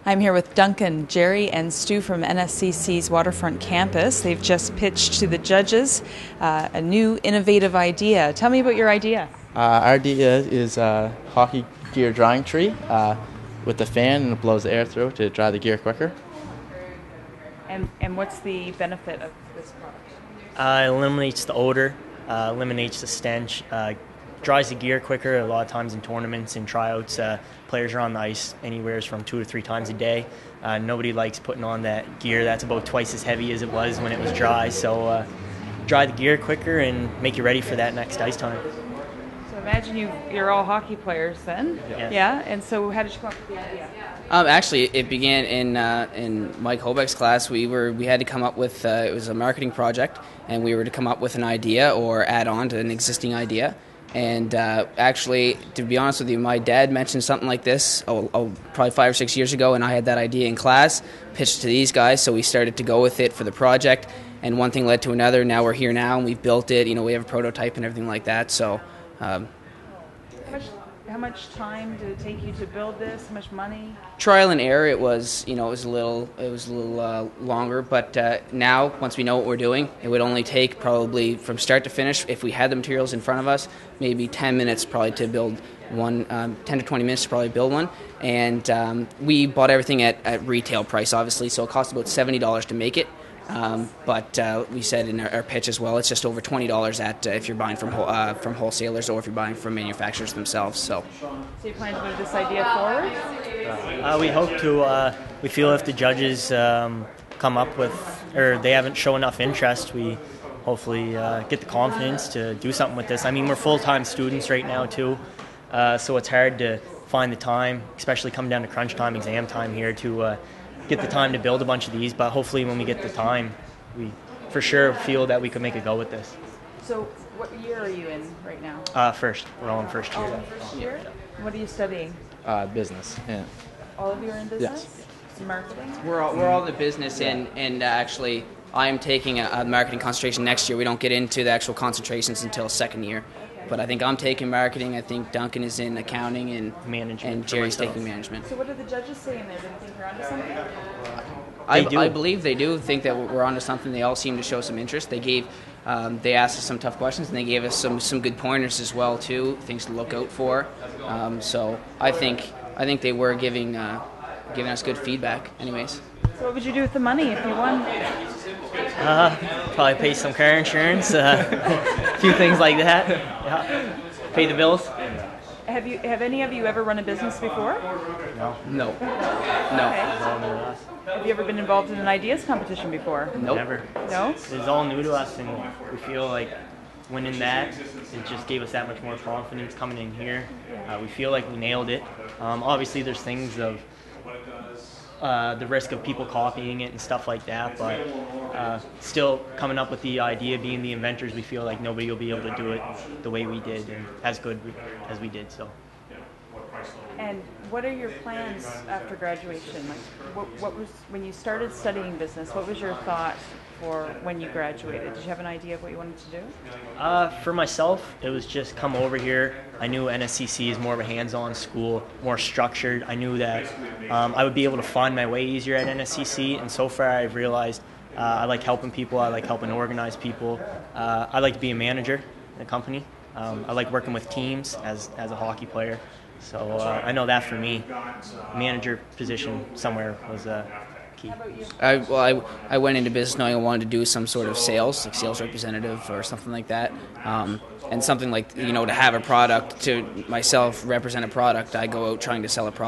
I'm here with Duncan, Gerry, and Stu from NSCC's Waterfront Campus. They've just pitched to the judges a new innovative idea. Tell me about your idea. Our idea is a hockey gear drying tree with a fan, and it blows the air through to dry the gear quicker. And what's the benefit of this product? It eliminates the odor, eliminates the stench, dries the gear quicker. A lot of times in tournaments and tryouts, players are on the ice anywhere from 2 to 3 times a day. Nobody likes putting on that gear that's about twice as heavy as it was when it was dry. So dry the gear quicker and make you ready for that next ice time. So imagine you're all hockey players then. Yes. Yeah. And so how did you come up with the idea? Actually, it began in Mike Hobeck's class. We had to come up with it was a marketing project, and we were to come up with an idea or add on to an existing idea. And actually, to be honest with you, my dad mentioned something like this probably 5 or 6 years ago, and I had that idea in class, pitched to these guys, so we started to go with it for the project, and one thing led to another. Now we're here now, and we've built it. We have a prototype and everything like that. So, How much time did it take you to build this? How much money? trial and error. It was a little longer, but now once we know what we're doing, it would only take probably from start to finish, if we had the materials in front of us, maybe 10 minutes probably to build one, 10 to 20 minutes to probably build one. And we bought everything at retail price, obviously, so it cost about $70 to make it. But we said in our pitch as well, it's just over $20 if you're buying from wholesalers or if you're buying from manufacturers themselves. So So you plan to move this idea forward? We hope to. We feel if the judges come up with, or they haven't shown enough interest, we hopefully get the confidence to do something with this. I mean, we're full-time students right now too, so it's hard to find the time, especially coming down to crunch time, exam time here, to get the time to build a bunch of these. But hopefully when we get the time, we for sure feel that we could make a go with this. So what year are you in right now? First. We're all in first year. All in first year? What are you studying? Business. Yeah. All of you are in business? Yes. Marketing? we're all in the business, and actually I am taking a marketing concentration next year. We don't get into the actual concentrations until second year. But I think I'm taking marketing. I think Duncan is in accounting, and Management and for Gerry's myself. taking management. So what do the judges say in there? Do they think you're onto something? I do. believe they do think that we're onto something. They all seem to show some interest. They asked us some tough questions, and they gave us some good pointers as well too, things to look out for. So I think they were giving us good feedback. Anyways. So what would you do with the money if you won? Probably pay some car insurance, a few things like that. Yeah. Pay the bills. Have any of you ever run a business before? No. Okay. Have you ever been involved in an ideas competition before? Nope. Never. No? It's all new to us, and we feel like winning that, it just gave us that much more confidence coming in here. We feel like we nailed it. Obviously, there's things of the risk of people copying it and stuff like that, but still coming up with the idea, being the inventors, we feel like nobody will be able to do it the way we did and as good as we did. So. And what are your plans after graduation? Like, what was when you started studying business? What was your thought for when you graduated? Did you have an idea of what you wanted to do? For myself, it was just come over here. I knew NSCC is more of a hands-on school, more structured. I knew that I would be able to find my way easier at NSCC, and so far I've realized I like helping people. I like helping organize people. I like to be a manager in a company. I like working with teams as a hockey player. So I know that for me, manager position somewhere was key. I went into business knowing I wanted to do some sort of sales, like sales representative or something like that, and something like to have a product, to myself represent a product. I go out trying to sell a product.